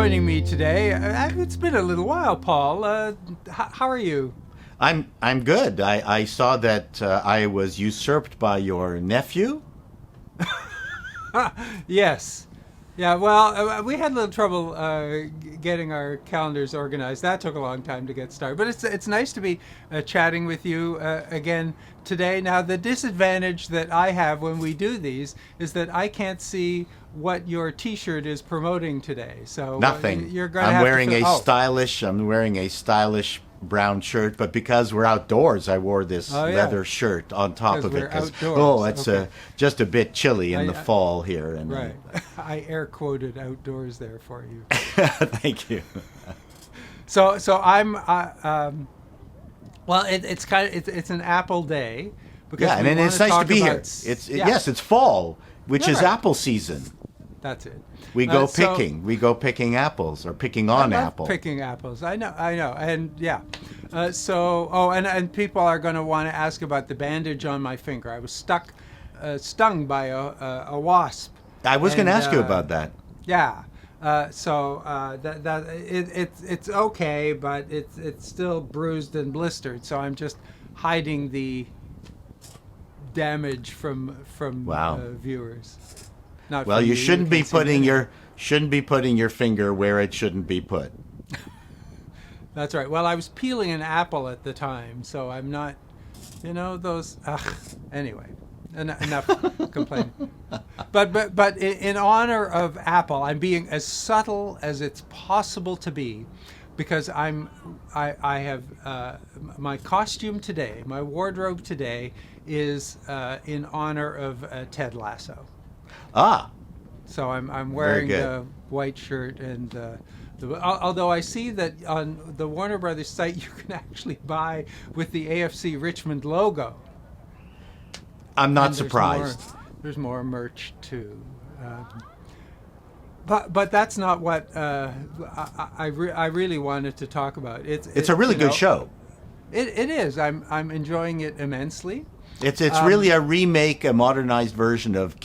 joining me today. It's been a little while, Paul. How are you? I'm good. I saw that I was usurped by your nephew. Yes. Yeah, well, we had a little trouble getting our calendars organized. That took a long time to get started. But it's nice to be chatting with you again today. Now, the disadvantage that I have when we do these is that I can't see what your T-shirt is promoting today. So Nothing. You're going I'm have wearing to I'm wearing a stylish brown shirt, but because we're outdoors, I wore this leather shirt on top of it. It's just a bit chilly in the fall here. And right. I air quoted outdoors there for you. Thank you. So I'm well, it's an Apple day because and it's nice to be here. Yes, it's fall, which is apple season. That's it. We go picking. We go picking apples or picking on apples. Picking apples. I know. And yeah. And people are going to want to ask about the bandage on my finger. I was stung by a wasp. I was going to ask you about that. Yeah. It's okay, but it's still bruised and blistered. So I'm just hiding the damage from viewers. Well, you shouldn't be putting your finger where it shouldn't be put. That's right. Well, I was peeling an apple at the time, so I'm not, those. Anyway, enough complaining. But in honor of Apple, I'm being as subtle as it's possible to be, because I have my costume today, my wardrobe today is in honor of Ted Lasso. So I'm wearing the white shirt and although I see that on the Warner Brothers site you can actually buy with the AFC Richmond logo. I'm not surprised. There's more merch too. But that's not what I really wanted to talk about. It's a really good show. It is. I'm enjoying it immensely. It's really a remake, a modernized version of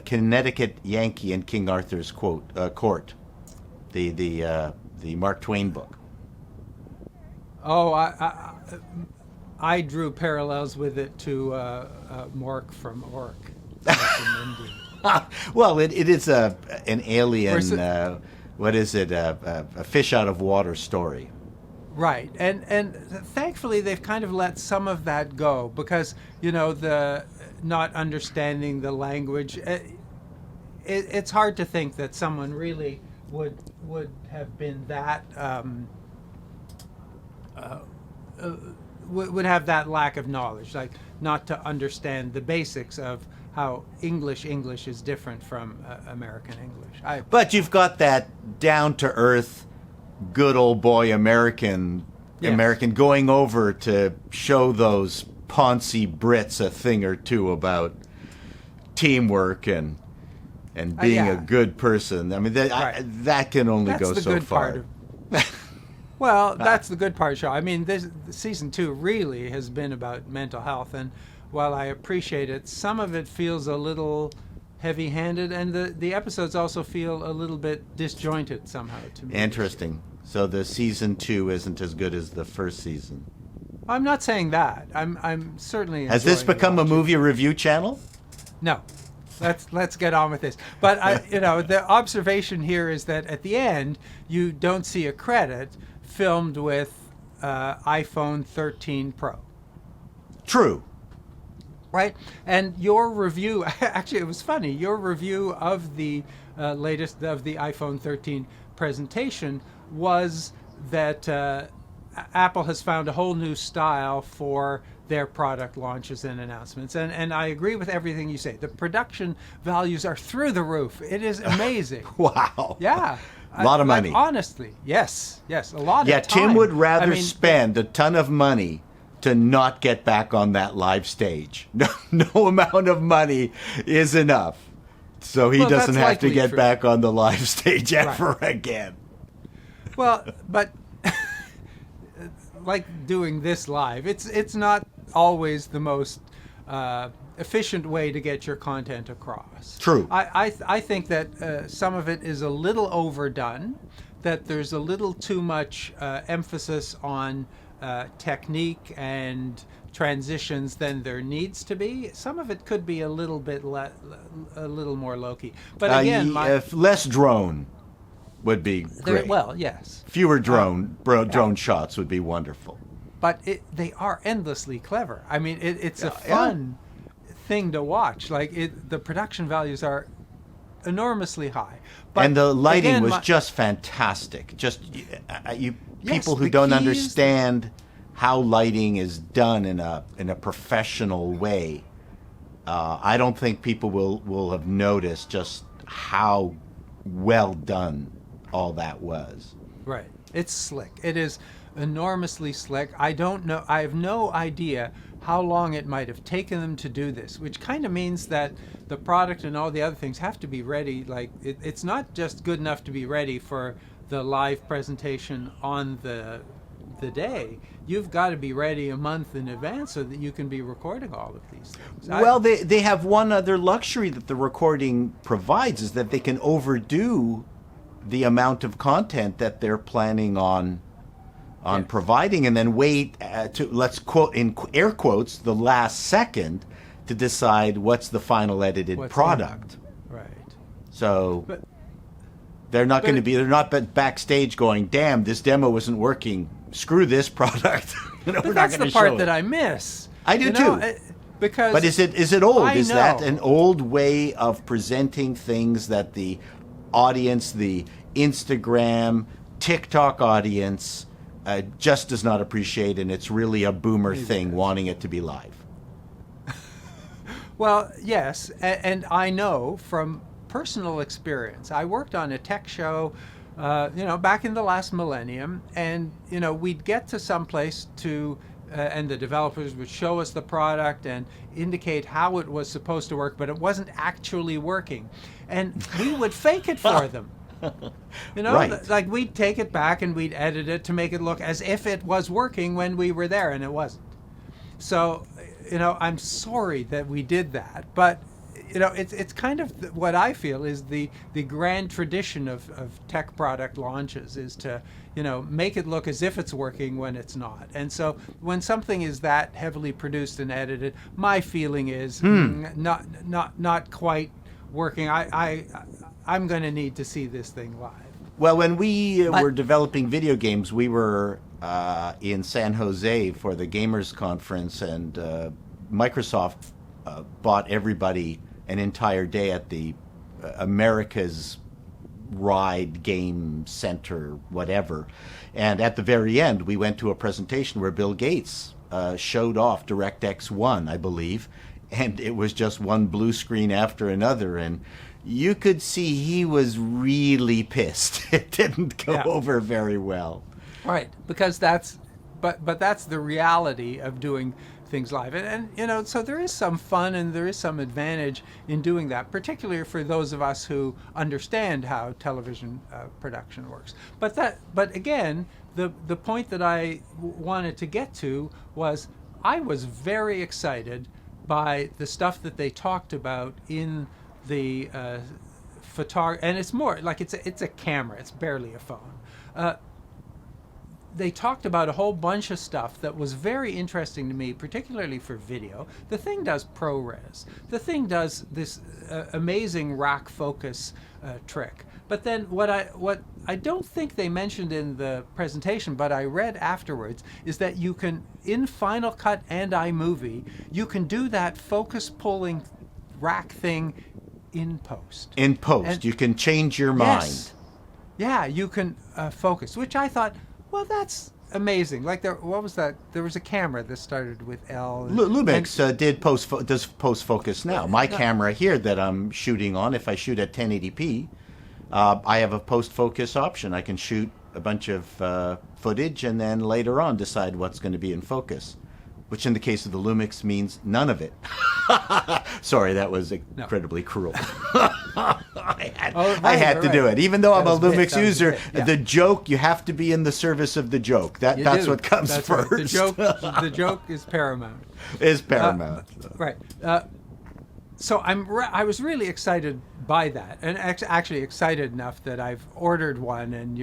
Connecticut Yankee and King Arthur's Court, the Mark Twain book. Oh, I drew parallels with it to Mork from Ork. Well, it is an alien. What is it? A fish out of water story. Right, and thankfully they've kind of let some of that go because the not understanding the language. It's hard to think that someone really would have been that would have that lack of knowledge, like not to understand the basics of how English is different from American English. But you've got that down to earth, good old boy American going over to show those Ponzi Brits a thing or two about teamwork and being a good person. I mean, that can only go so far. Well, that's the good part of the show. I mean, season 2 really has been about mental health, and while I appreciate it, some of it feels a little heavy-handed, and the episodes also feel a little bit disjointed somehow to me. Interesting. So the season 2 isn't as good as the first season. I'm not saying that. I'm certainly. Has this become a movie review channel? No. Let's get on with this. But the observation here is that at the end you don't see a credit filmed with iPhone 13 Pro. True. Right? And your review, actually it was funny, your review of the latest of the iPhone 13 presentation was that Apple has found a whole new style for their product launches and announcements. And I agree with everything you say. The production values are through the roof. It is amazing. Wow. Yeah. A lot of money. Honestly, yes, a lot of time. Yeah, Tim would rather spend a ton of money to not get back on that live stage. No amount of money is enough. So he doesn't have to get back on the live stage ever again. Well, but like doing this live, it's not always the most efficient way to get your content across. True. I think that some of it is a little overdone, that there's a little too much emphasis on technique and transitions than there needs to be. Some of it could be a little bit a little more low-key. But again, if less drone would be great. Well, yes. Fewer drone shots would be wonderful. But they are endlessly clever. I mean, it's a fun thing to watch. Like the production values are enormously high. But and the lighting again, was just fantastic. Just people who the don't keys- understand how lighting is done in a professional way, I don't think people will have noticed just how well done all that was. Right. It's slick. It is enormously slick. I don't know. I have no idea how long it might have taken them to do this, which kind of means that the product and all the other things have to be ready. Like it's not just good enough to be ready for the live presentation on the day. You've got to be ready a month in advance so that you can be recording all of these things. Well, they have one other luxury that the recording provides, is that they can overdo the amount of content that they're planning on providing, and then wait to, let's quote in air quotes, the last second to decide what's the final edited product. Right. So they're not backstage going, damn, this demo isn't working, screw this product. But that's the part that I miss. I do too. Because but is it old? I Is know. that an old way of presenting things that the audience, the Instagram, TikTok audience just does not appreciate, and it's really a boomer thing wanting it to be live? Well, yes, and I know from personal experience. I worked on a tech show, back in the last millennium, and we'd get to some place to, and the developers would show us the product and indicate how it was supposed to work, but it wasn't actually working, and we would fake it for them. Right. Like we'd take it back and we'd edit it to make it look as if it was working when we were there, and it wasn't. So, I'm sorry that we did that, but it's kind of what I feel is the grand tradition of tech product launches is to make it look as if it's working when it's not. And so when something is that heavily produced and edited, my feeling is not quite working. I'm going to need to see this thing live. Well, when we were developing video games, we were in San Jose for the Gamers Conference, and Microsoft bought everybody an entire day at the America's Ride Game Center, whatever. And at the very end, we went to a presentation where Bill Gates showed off DirectX 1, I believe, and it was just one blue screen after another, and you could see he was really pissed. It didn't go over very well. Right, because that's the reality of doing things live, and so there is some fun and there is some advantage in doing that, particularly for those of us who understand how television production works. But again, the point that I wanted to get to was I was very excited by the stuff that they talked about in the photography, and it's more like it's a camera. It's barely a phone. They talked about a whole bunch of stuff that was very interesting to me, particularly for video. The thing does ProRes. The thing does this amazing rack focus trick. But then what I don't think they mentioned in the presentation, but I read afterwards, is that you can, in Final Cut and iMovie, you can do that focus pulling rack thing in post. In post, and you can change your mind. Yes. Yeah, you can focus, which I thought, well, that's amazing. Like what was that? There was a camera that started with L. Lumix does post focus now. My camera here that I'm shooting on, if I shoot at 1080p, I have a post focus option. I can shoot a bunch of footage and then later on decide what's going to be in focus, which in the case of the Lumix means none of it. Sorry, that was incredibly cruel. I had to do it. Even though I'm a Lumix user, the joke, you have to be in the service of the joke. That's what comes first. Right. The joke is paramount. Is paramount. Right. So I was really excited by that, and actually excited enough that I've ordered one, and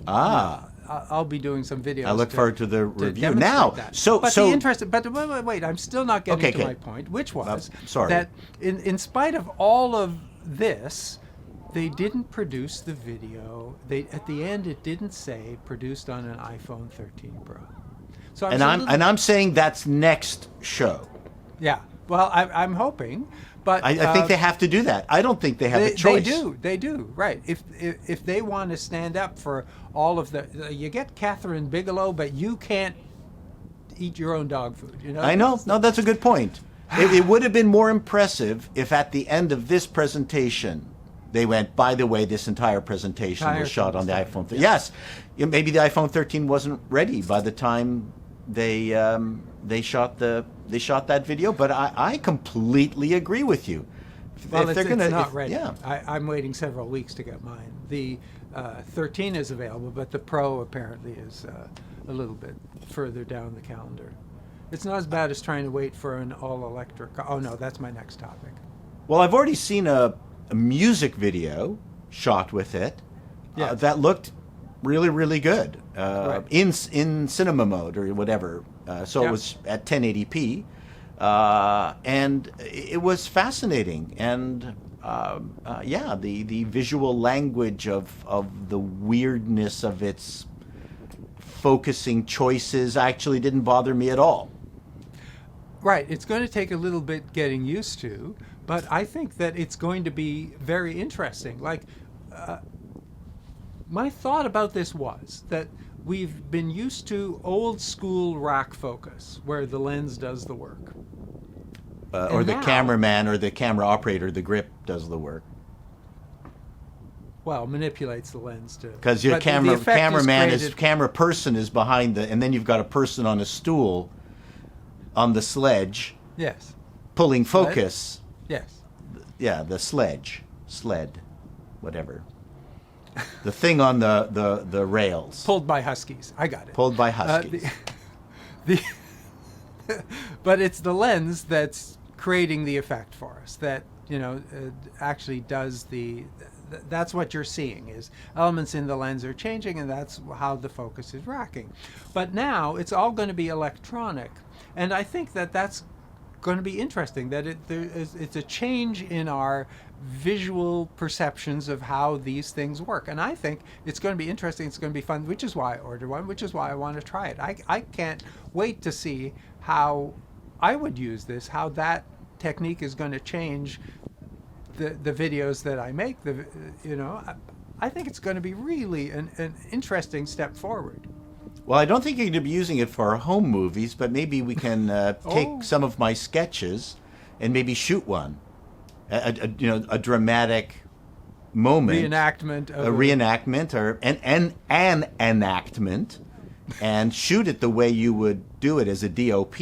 I'll be doing some videos. I look forward to the review demonstrate now. That. But wait, I'm still not getting Okay, to okay. my point, which was sorry. that in spite of all of this, they didn't produce the video. At the end, it didn't say produced on an iPhone 13 Pro. So I'm saying that's next show. Yeah. Well, I'm hoping, but I think they have to do that. I don't think they have a choice. They do. Right. If they want to stand up for all of you get Catherine Bigelow, but you can't eat your own dog food. You know. I know. No, that's a good point. It would have been more impressive if at the end of this presentation they went, by the way, this entire presentation was shot on the iPhone 13. Yeah. Yes. Maybe the iPhone 13 wasn't ready by the time they shot that video, but I completely agree with you. Well, it's not ready. Yeah. I'm waiting several weeks to get mine. The 13 is available, but the Pro apparently is a little bit further down the calendar. It's not as bad as trying to wait for an all-electric. Oh no, that's my next topic. Well, I've already seen a music video shot with it that looked really, really good right. in cinema mode or whatever. So it was at 1080p, and it was fascinating. And the visual language of the weirdness of its focusing choices actually didn't bother me at all. Right. It's going to take a little bit getting used to, but I think that it's going to be very interesting. Like, my thought about this was that we've been used to old school rack focus, where the lens does the work. Or the cameraman or the camera operator, the grip, does the work. Well, manipulates the lens to. Because your camera person is behind and then you've got a person on a stool on the sledge. Yes. Pulling focus. Yes. Yeah, the sled, whatever. The thing on the rails. Pulled by huskies. I got it. Pulled by huskies. But it's the lens that's creating the effect for us. That actually does that's what you're seeing is elements in the lens are changing, and that's how the focus is racking. But now it's all going to be electronic, and I think that's going to be interesting. That it's a change in our visual perceptions of how these things work, and I think it's going to be interesting. It's going to be fun, which is why I ordered one, which is why I want to try it. I can't wait to see how I would use this, how that technique is going to change the videos that I make. I think it's going to be really an interesting step forward. Well, I don't think you're going to be using it for our home movies, but maybe we can take some of my sketches and maybe shoot one. A dramatic moment, reenactment, or an enactment, and shoot it the way you would do it as a DOP,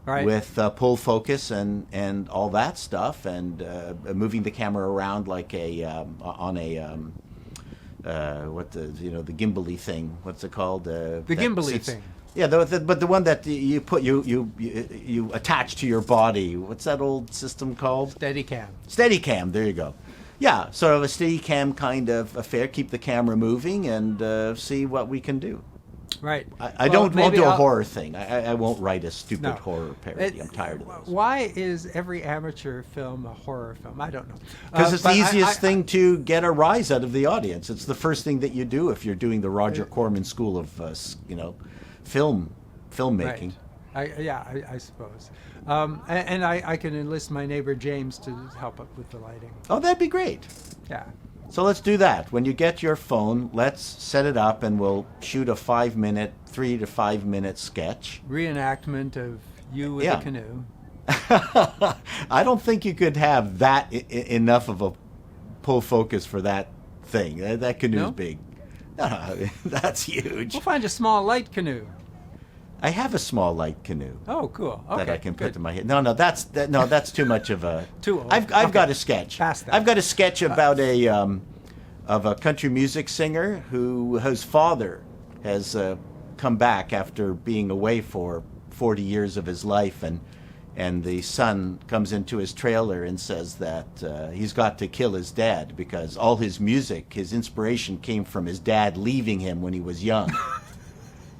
right. With pull focus and all that stuff, and moving the camera around like the gimbally thing. What's it called? The gimbally thing. Yeah, but the one that you put you attach to your body. What's that old system called? Steadicam. Steadicam. There you go. Yeah, sort of a Steadicam kind of affair. Keep the camera moving and see what we can do. Right. I won't do a horror thing. I won't write a stupid horror parody. I'm tired of those. Why is every amateur film a horror film? I don't know. Because it's the easiest thing to get a rise out of the audience. It's the first thing that you do if you're doing the Roger Corman School of filmmaking. Right. I suppose. And I can enlist my neighbor James to help up with the lighting. Oh, that'd be great. Yeah. So let's do that. When you get your phone, let's set it up and we'll shoot a 3 to 5 minute sketch. Reenactment of you with a canoe. I don't think you could have that enough of a pull focus for that thing. That canoe's big. No, that's huge. We'll find a small light canoe. I have a small light canoe. Oh, cool. Okay, that I can put to my head. No, that's too much of a. Too old. I've got a sketch. Past that. I've got a sketch about a country music singer whose father has come back after being away for 40 years of his life, and and the son comes into his trailer and says that he's got to kill his dad because all his music, his inspiration came from his dad leaving him when he was young.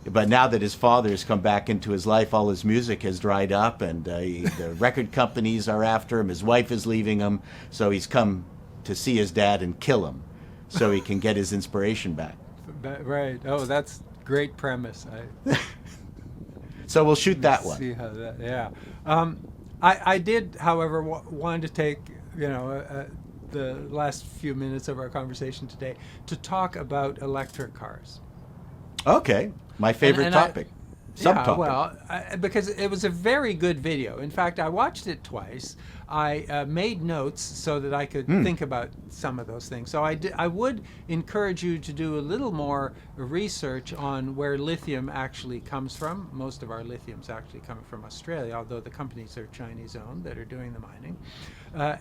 But now that his father has come back into his life, all his music has dried up, and the record companies are after him. His wife is leaving him, so he's come to see his dad and kill him so he can get his inspiration back. Right. Oh, that's great premise. So we'll shoot that one. See how that, yeah. I did, however, want to take, the last few minutes of our conversation today to talk about electric cars. Okay, my favorite topic. Subtopic. Yeah, well, because it was a very good video. In fact, I watched it twice. I made notes so that I could think about some of those things. So I would encourage you to do a little more research on where lithium actually comes from. Most of our lithium's actually coming from Australia, although the companies are Chinese-owned that are doing the mining.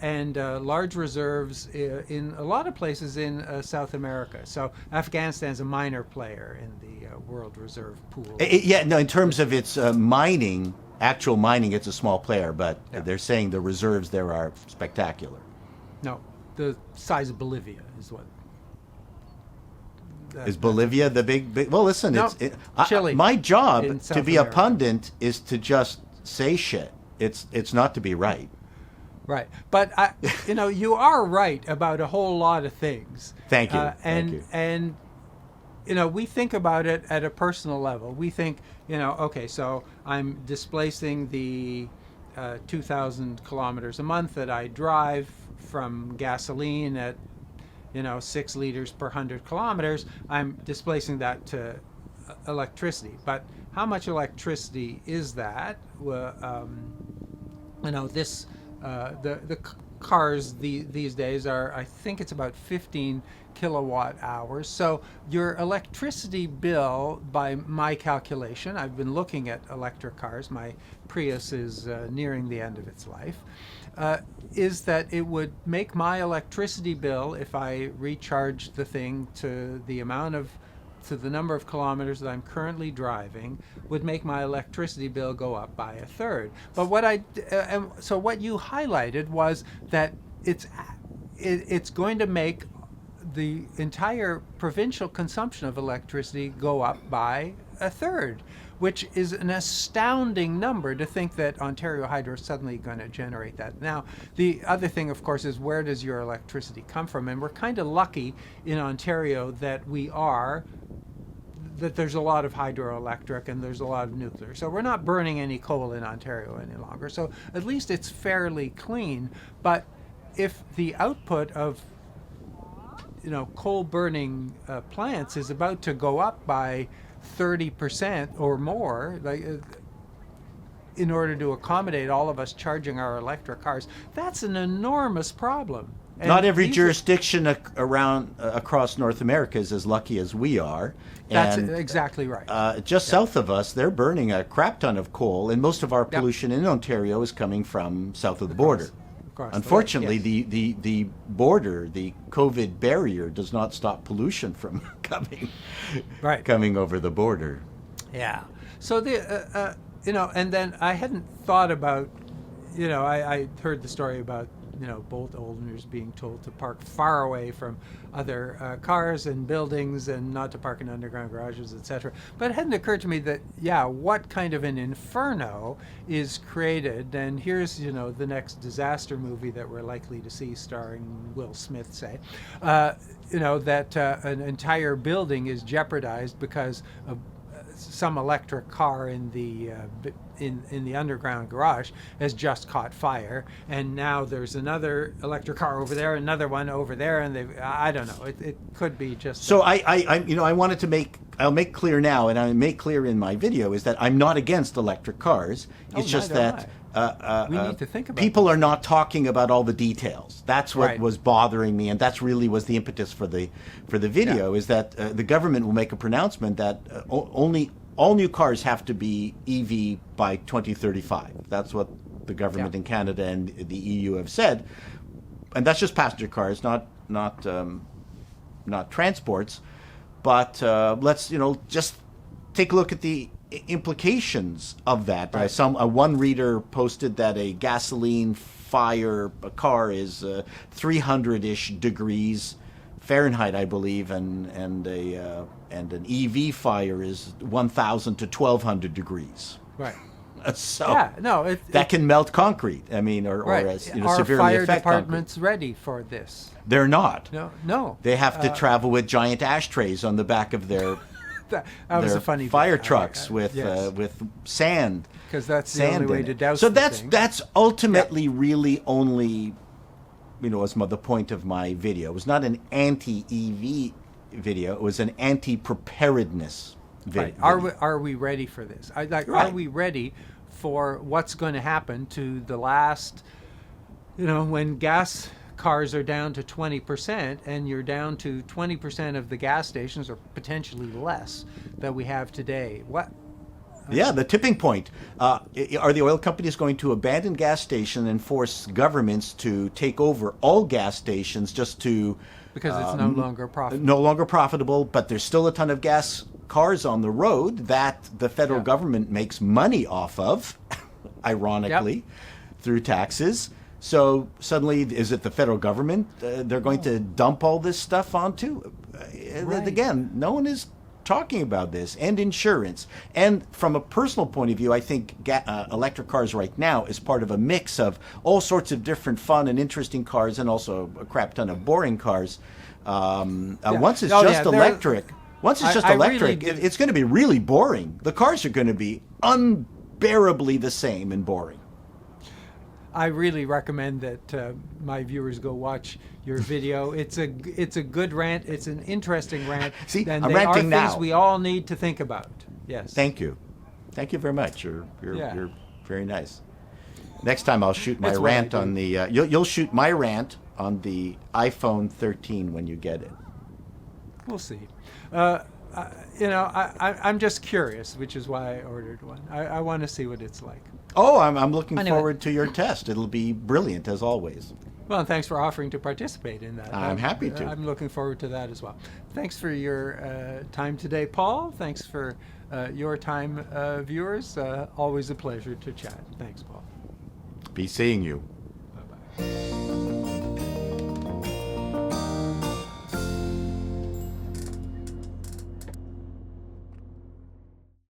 And large reserves in a lot of places in South America. So Afghanistan's a minor player in the world reserve pool. In terms of its mining, actual mining, it's a small player, but they're saying the reserves there are spectacular. No, the size of Bolivia is what. Is Bolivia the big? Well, listen, no, Chile. My job to be America. a pundit is to just say shit. It's not to be right. Right, but you are right about a whole lot of things. Thank you. Thank you. And we think about it at a personal level. We think, okay, so I'm displacing the 2,000 kilometers a month that I drive from gasoline at 6 liters per 100 kilometers. I'm displacing that to electricity. But how much electricity is that? The cars these days are, I think it's about 15 kilowatt hours. So your electricity bill, by my calculation, I've been looking at electric cars, my Prius is nearing the end of its life, is that it would make my electricity bill, if I recharge the thing to the number of kilometers that I'm currently driving, would make my electricity bill go up by a third. But so what you highlighted was that it's going to make the entire provincial consumption of electricity go up by a third, which is an astounding number to think that Ontario Hydro is suddenly going to generate that. Now, the other thing, of course, is where does your electricity come from? And we're kind of lucky in Ontario that there's a lot of hydroelectric and there's a lot of nuclear. So we're not burning any coal in Ontario any longer. So at least it's fairly clean. But if the output of coal burning plants is about to go up by 30% or more, in order to accommodate all of us charging our electric cars, that's an enormous problem. And not every jurisdiction across North America is as lucky as we are. That's exactly right. Just south of us, they're burning a crap ton of coal, and most of our pollution in Ontario is coming from south of the border. Unfortunately, the border, the COVID barrier, does not stop pollution from coming over the border. Yeah. So and then I hadn't thought about, I heard the story about both owners being told to park far away from other cars and buildings and not to park in underground garages, etc. But it hadn't occurred to me that, what kind of an inferno is created. And here's, the next disaster movie that we're likely to see starring Will Smith, say, that an entire building is jeopardized because of some electric car in the underground garage has just caught fire, and now there's another electric car over there, another one over there, and I don't know. It could be just. So I wanted to I'll make clear now, and I make clear in my video, is that I'm not against electric cars. It's just that we need to think about people are not talking about all the details. That's what was bothering me, and that's really was the impetus for the video. Is that the government will make a pronouncement that all new cars have to be EV by 2035. That's what the government in Canada and the EU have said, and that's just passenger cars, not transports. But let's just take a look at the implications of that. Right. One reader posted that a gasoline fire a car is 300-ish degrees Fahrenheit, I believe, and an EV fire is 1,000 to 1,200 degrees. Right. So Yeah. No. that can melt concrete. I mean, or Right. severely Are fire affect departments ready for this? concrete. They're not. No. They have to travel with giant ashtrays on the back of their That was a funny fire bit. trucks with yes. sand. Because that's the sand only way in to it. douse So the that's thing. that's ultimately really only, was the point of my video. It was not an anti-EV video. It was an anti-preparedness Right. video. Are we ready for this? Are Right. we ready for what's going to happen to the last, when gas cars are down to 20% and you're down to 20% of the gas stations or potentially less that we have today? Yeah, the tipping point. Are the oil companies going to abandon gas stations and force governments to take over all gas stations just to... Because it's no longer profitable. No longer profitable, but there's still a ton of gas cars on the road that the federal government makes money off of, ironically, through taxes. So suddenly, is it the federal government they're going to dump all this stuff onto? Right. Again, no one is talking about this. And insurance. And from a personal point of view, I think electric cars right now is part of a mix of all sorts of different fun and interesting cars and also a crap ton of boring cars. Once it's just electric... Once it's just electric, it's going to be really boring. The cars are going to be unbearably the same and boring. I really recommend that my viewers go watch your video. It's a good rant. It's an interesting rant. See, and I'm they ranting are now. things we all need to think about. Yes. Thank you very much. You're very nice. Next time I'll shoot my rant on the. You'll shoot my rant on the iPhone 13 when you get it. We'll see. I'm just curious, which is why I ordered one. I want to see what it's like. Oh, I'm looking forward to your test. It'll be brilliant as always. Well, and thanks for offering to participate in that. I'm happy to. I'm looking forward to that as well. Thanks for your time today, Paul. Thanks for your time, viewers. Always a pleasure to chat. Thanks, Paul. Be seeing you.